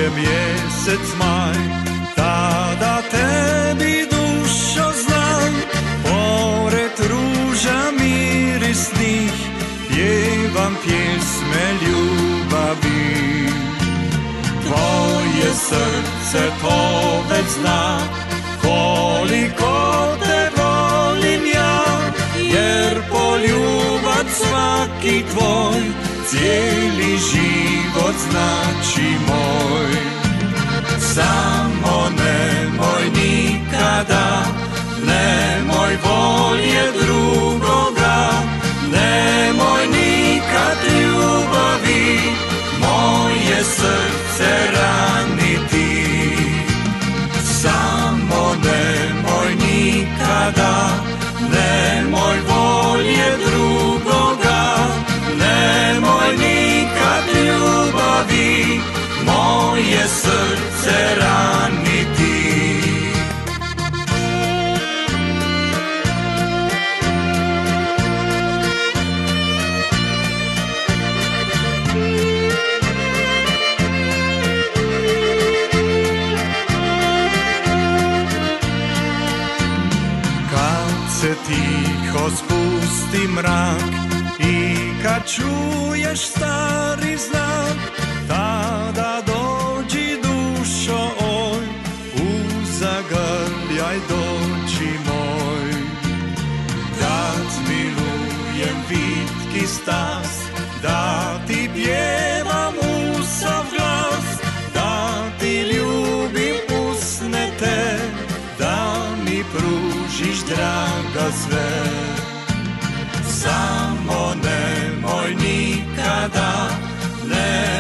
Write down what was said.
dođe mjesec maj, tada tebi dušo znam, pored ruža mirisnih pjevam pjesme ljubavi. Tvoje srce to već zna, koliko te volim ja, jer poljubac svaki tvoj cijeli život znači moj. Samo nemoj nikada, nemoj volje drugoga, nemoj nikad ljubavi moje srce raniti. Samo nemoj nikada, nemoj volje drugoga, nemoj nikad ljubavi moje srce raniti. Se tiho spusti mrak i kad čuješ stari znak, tada dođi dušo oj, uzagrljaj doći moj. Da zmilujem vitki stas, da ti pjevam u sav glas, da ti ljubim usne te, da mi pružiš draga sve. Samo nemoj nikada, ne